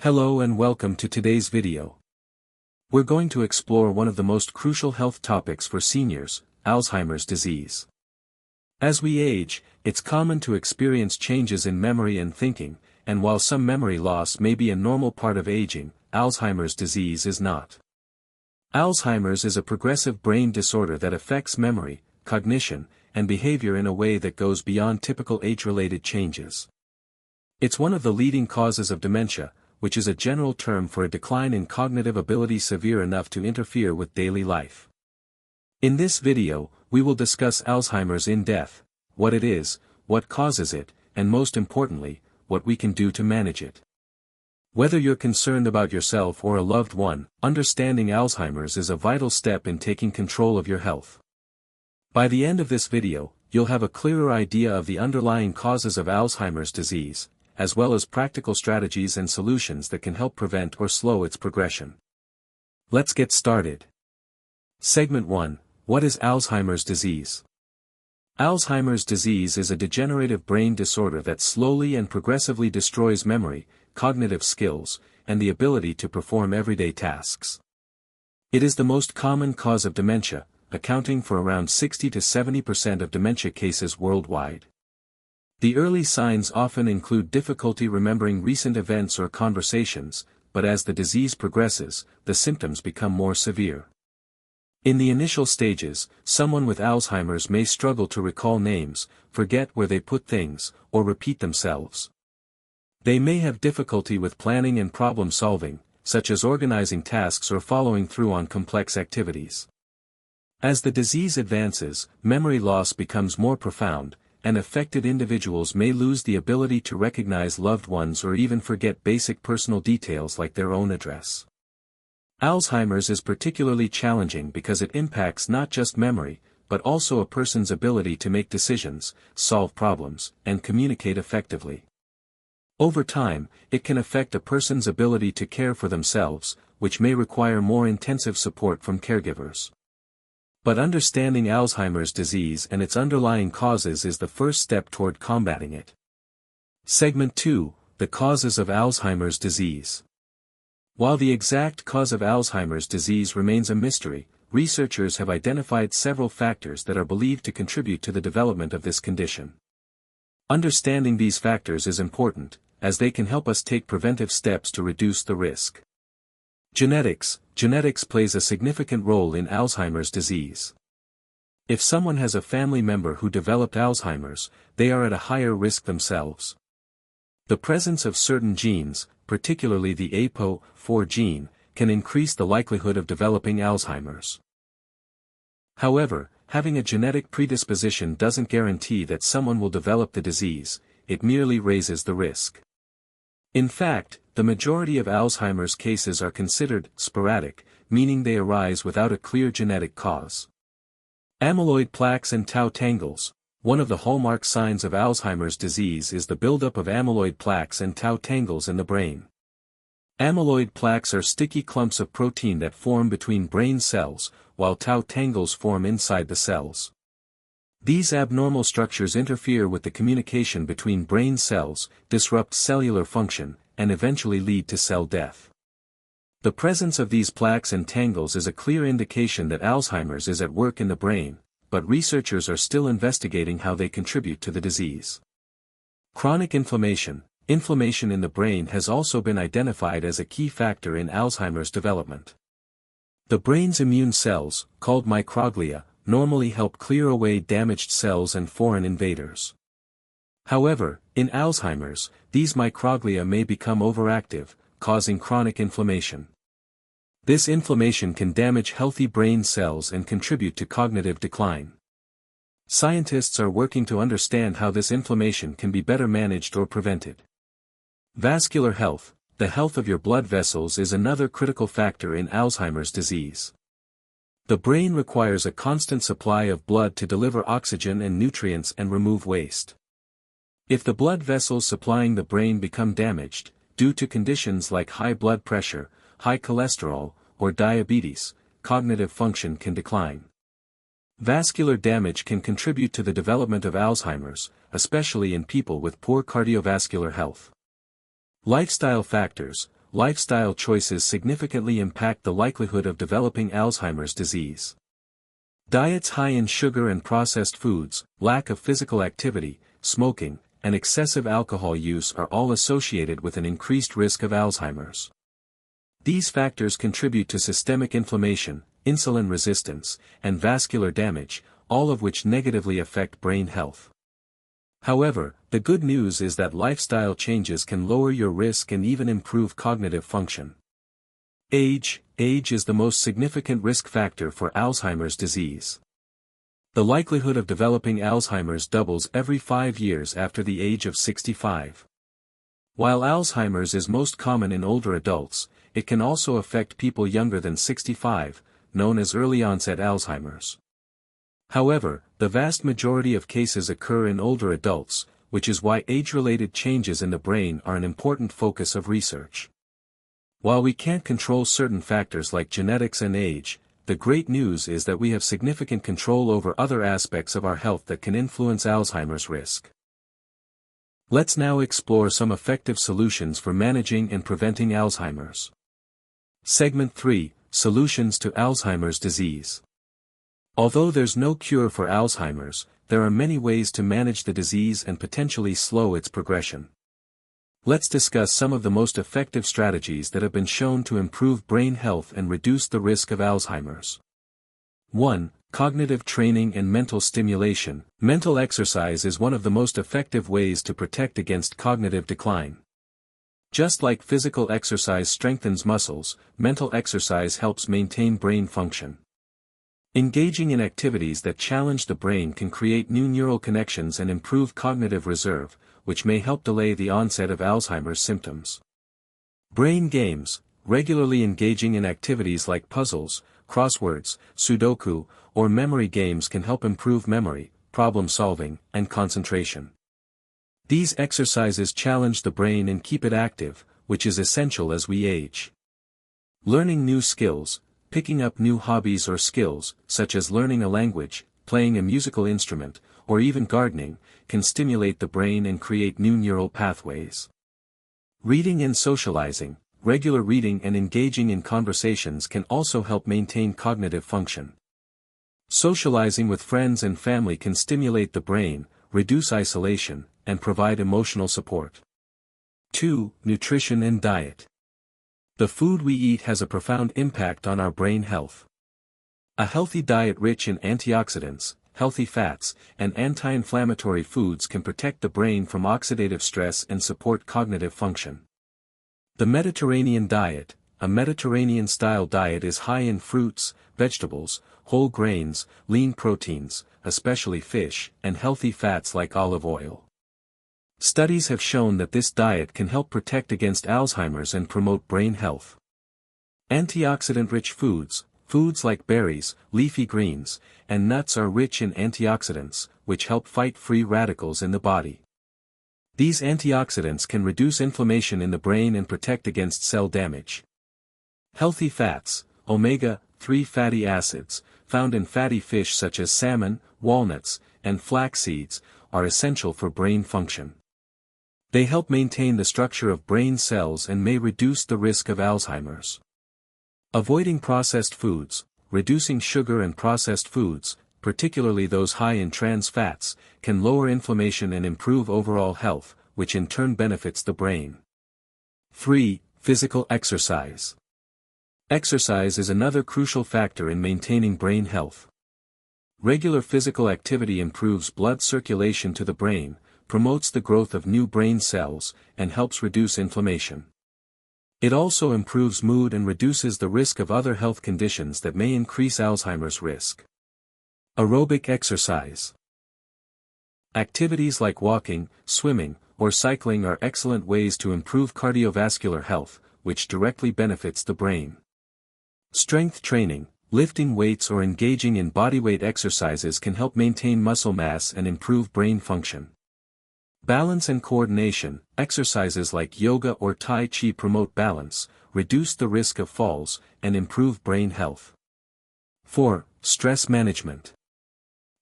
Hello and welcome to today's video. We're going to explore one of the most crucial health topics for seniors, Alzheimer's disease. As we age, it's common to experience changes in memory and thinking, and while some memory loss may be a normal part of aging, Alzheimer's disease is not. Alzheimer's is a progressive brain disorder that affects memory, cognition, and behavior in a way that goes beyond typical age-related changes. It's one of the leading causes of dementia, which is a general term for a decline in cognitive ability severe enough to interfere with daily life. In this video, we will discuss Alzheimer's in depth, what it is, what causes it, and most importantly, what we can do to manage it. Whether you're concerned about yourself or a loved one, understanding Alzheimer's is a vital step in taking control of your health. By the end of this video, you'll have a clearer idea of the underlying causes of Alzheimer's disease, as well as practical strategies and solutions that can help prevent or slow its progression. Let's get started. Segment 1. What is Alzheimer's disease? Alzheimer's disease is a degenerative brain disorder that slowly and progressively destroys memory, cognitive skills, and the ability to perform everyday tasks. It is the most common cause of dementia, accounting for around 60 to 70% of dementia cases worldwide. The early signs often include difficulty remembering recent events or conversations, but as the disease progresses, the symptoms become more severe. In the initial stages, someone with Alzheimer's may struggle to recall names, forget where they put things, or repeat themselves. They may have difficulty with planning and problem solving, such as organizing tasks or following through on complex activities. As the disease advances, memory loss becomes more profound, and affected individuals may lose the ability to recognize loved ones or even forget basic personal details like their own address. Alzheimer's is particularly challenging because it impacts not just memory, but also a person's ability to make decisions, solve problems, and communicate effectively. Over time, it can affect a person's ability to care for themselves, which may require more intensive support from caregivers. But understanding Alzheimer's disease and its underlying causes is the first step toward combating it. Segment 2. The causes of Alzheimer's disease. While the exact cause of Alzheimer's disease remains a mystery, researchers have identified several factors that are believed to contribute to the development of this condition. Understanding these factors is important, as they can help us take preventive steps to reduce the risk. Genetics. Genetics plays a significant role in Alzheimer's disease. If someone has a family member who developed Alzheimer's, they are at a higher risk themselves. The presence of certain genes, particularly the APOE4 gene, can increase the likelihood of developing Alzheimer's. However, having a genetic predisposition doesn't guarantee that someone will develop the disease, it merely raises the risk. In fact, the majority of Alzheimer's cases are considered sporadic, meaning they arise without a clear genetic cause. Amyloid plaques and tau tangles. One of the hallmark signs of Alzheimer's disease is the buildup of amyloid plaques and tau tangles in the brain. Amyloid plaques are sticky clumps of protein that form between brain cells, while tau tangles form inside the cells. These abnormal structures interfere with the communication between brain cells, disrupt cellular function, and eventually lead to cell death. The presence of these plaques and tangles is a clear indication that Alzheimer's is at work in the brain, but researchers are still investigating how they contribute to the disease. Chronic inflammation. Inflammation in the brain has also been identified as a key factor in Alzheimer's development. The brain's immune cells, called microglia, normally help clear away damaged cells and foreign invaders. However, in Alzheimer's, these microglia may become overactive, causing chronic inflammation. This inflammation can damage healthy brain cells and contribute to cognitive decline. Scientists are working to understand how this inflammation can be better managed or prevented. Vascular health. The health of your blood vessels is another critical factor in Alzheimer's disease. The brain requires a constant supply of blood to deliver oxygen and nutrients and remove waste. If the blood vessels supplying the brain become damaged, due to conditions like high blood pressure, high cholesterol, or diabetes, cognitive function can decline. Vascular damage can contribute to the development of Alzheimer's, especially in people with poor cardiovascular health. Lifestyle factors. lifestyle choices significantly impact the likelihood of developing Alzheimer's disease. Diets high in sugar and processed foods, lack of physical activity, smoking, and excessive alcohol use are all associated with an increased risk of Alzheimer's. These factors contribute to systemic inflammation, insulin resistance, and vascular damage, all of which negatively affect brain health. However, the good news is that lifestyle changes can lower your risk and even improve cognitive function. Age is the most significant risk factor for Alzheimer's disease. The likelihood of developing Alzheimer's doubles every 5 years after the age of 65. While Alzheimer's is most common in older adults, it can also affect people younger than 65, known as early-onset Alzheimer's. However, the vast majority of cases occur in older adults, which is why age-related changes in the brain are an important focus of research. While we can't control certain factors like genetics and age, the great news is that we have significant control over other aspects of our health that can influence Alzheimer's risk. Let's now explore some effective solutions for managing and preventing Alzheimer's. Segment 3: Solutions to Alzheimer's disease. Although there's no cure for Alzheimer's, there are many ways to manage the disease and potentially slow its progression. Let's discuss some of the most effective strategies that have been shown to improve brain health and reduce the risk of Alzheimer's. 1. Cognitive training and mental stimulation. Mental exercise is one of the most effective ways to protect against cognitive decline. Just like physical exercise strengthens muscles, mental exercise helps maintain brain function. Engaging in activities that challenge the brain can create new neural connections and improve cognitive reserve, which may help delay the onset of Alzheimer's symptoms. Brain games. Regularly engaging in activities like puzzles, crosswords, Sudoku, or memory games can help improve memory, problem solving, and concentration. These exercises challenge the brain and keep it active, which is essential as we age. Learning new skills. Picking up new hobbies or skills, such as learning a language, playing a musical instrument, or even gardening, can stimulate the brain and create new neural pathways. Reading and socializing. Regular reading and engaging in conversations can also help maintain cognitive function. Socializing with friends and family can stimulate the brain, reduce isolation, and provide emotional support. 2. Nutrition and diet. The food we eat has a profound impact on our brain health. A healthy diet rich in antioxidants, healthy fats, and anti-inflammatory foods can protect the brain from oxidative stress and support cognitive function. The Mediterranean diet. A Mediterranean-style diet is high in fruits, vegetables, whole grains, lean proteins, especially fish, and healthy fats like olive oil. Studies have shown that this diet can help protect against Alzheimer's and promote brain health. Antioxidant-rich foods. Foods like berries, leafy greens, and nuts are rich in antioxidants, which help fight free radicals in the body. These antioxidants can reduce inflammation in the brain and protect against cell damage. Healthy fats. Omega-3 fatty acids, found in fatty fish such as salmon, walnuts, and flax seeds, are essential for brain function. They help maintain the structure of brain cells and may reduce the risk of Alzheimer's. Avoiding processed foods. Reducing sugar and processed foods, particularly those high in trans fats, can lower inflammation and improve overall health, which in turn benefits the brain. 3. Physical exercise. Exercise is another crucial factor in maintaining brain health. Regular physical activity improves blood circulation to the brain, promotes the growth of new brain cells, and helps reduce inflammation. It also improves mood and reduces the risk of other health conditions that may increase Alzheimer's risk. Aerobic exercise. Activities like walking, swimming, or cycling are excellent ways to improve cardiovascular health, which directly benefits the brain. Strength training. Lifting weights or engaging in bodyweight exercises can help maintain muscle mass and improve brain function. Balance and coordination. Exercises like yoga or Tai Chi promote balance, reduce the risk of falls, and improve brain health. 4. Stress management.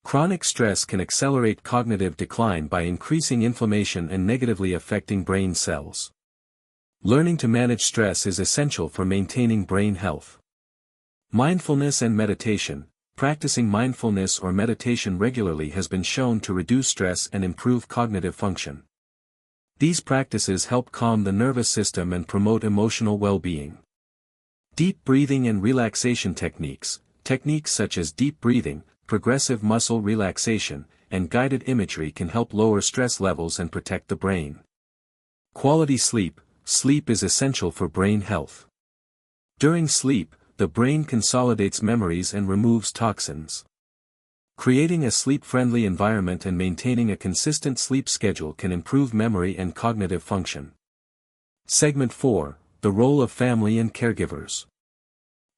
Chronic stress can accelerate cognitive decline by increasing inflammation and negatively affecting brain cells. Learning to manage stress is essential for maintaining brain health. Mindfulness and meditation. Practicing mindfulness or meditation regularly has been shown to reduce stress and improve cognitive function. These practices help calm the nervous system and promote emotional well-being. Deep breathing and relaxation techniques. Techniques such as deep breathing, progressive muscle relaxation, and guided imagery can help lower stress levels and protect the brain. Quality sleep. Sleep is essential for brain health. During sleep, the brain consolidates memories and removes toxins. Creating a sleep-friendly environment and maintaining a consistent sleep schedule can improve memory and cognitive function. Segment 4. The role of family and caregivers.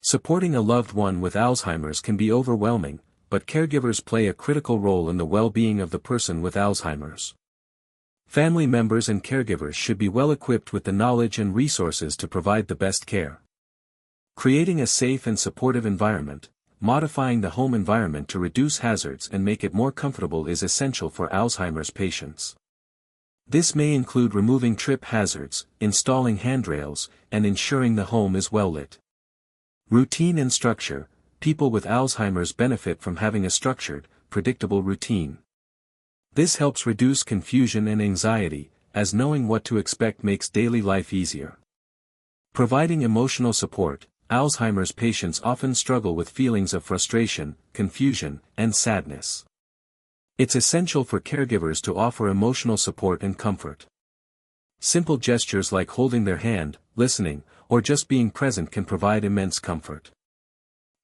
Supporting a loved one with Alzheimer's can be overwhelming, but caregivers play a critical role in the well-being of the person with Alzheimer's. Family members and caregivers should be well equipped with the knowledge and resources to provide the best care. Creating a safe and supportive environment. Modifying the home environment to reduce hazards and make it more comfortable is essential for Alzheimer's patients. This may include removing trip hazards, installing handrails, and ensuring the home is well lit. Routine and structure. People with Alzheimer's benefit from having a structured, predictable routine. This helps reduce confusion and anxiety, as knowing what to expect makes daily life easier. Providing emotional support. Alzheimer's patients often struggle with feelings of frustration, confusion, and sadness. It's essential for caregivers to offer emotional support and comfort. Simple gestures like holding their hand, listening, or just being present can provide immense comfort.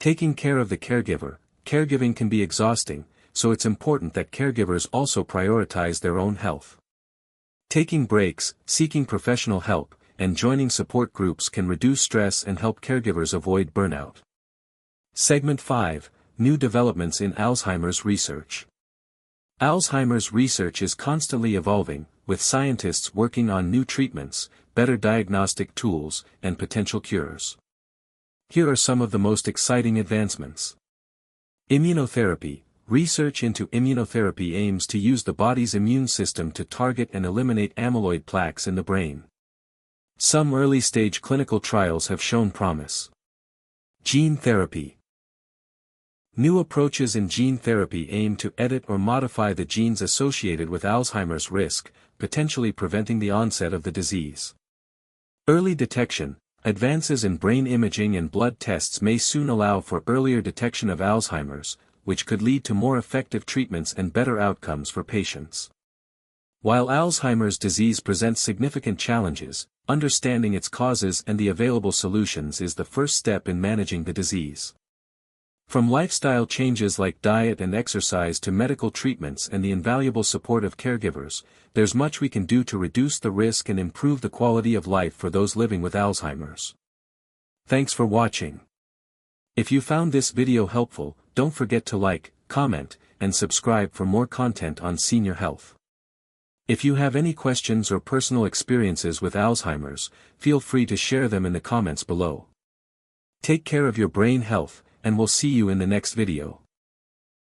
Taking care of the caregiver. Caregiving can be exhausting, so it's important that caregivers also prioritize their own health. Taking breaks, seeking professional help, and joining support groups can reduce stress and help caregivers avoid burnout. Segment 5. New developments in Alzheimer's research. Alzheimer's research is constantly evolving, with scientists working on new treatments, better diagnostic tools, and potential cures. Here are some of the most exciting advancements. Immunotherapy. Research into immunotherapy aims to use the body's immune system to target and eliminate amyloid plaques in the brain. Some early-stage clinical trials have shown promise. Gene therapy. New approaches in gene therapy aim to edit or modify the genes associated with Alzheimer's risk, potentially preventing the onset of the disease. Early detection. Advances in brain imaging and blood tests may soon allow for earlier detection of Alzheimer's, which could lead to more effective treatments and better outcomes for patients. While Alzheimer's disease presents significant challenges, understanding its causes and the available solutions is the first step in managing the disease. From lifestyle changes like diet and exercise to medical treatments and the invaluable support of caregivers, there's much we can do to reduce the risk and improve the quality of life for those living with Alzheimer's. Thanks for watching. If you found this video helpful, don't forget to like, comment, and subscribe for more content on senior health. If you have any questions or personal experiences with Alzheimer's, feel free to share them in the comments below. Take care of your brain health, and we'll see you in the next video.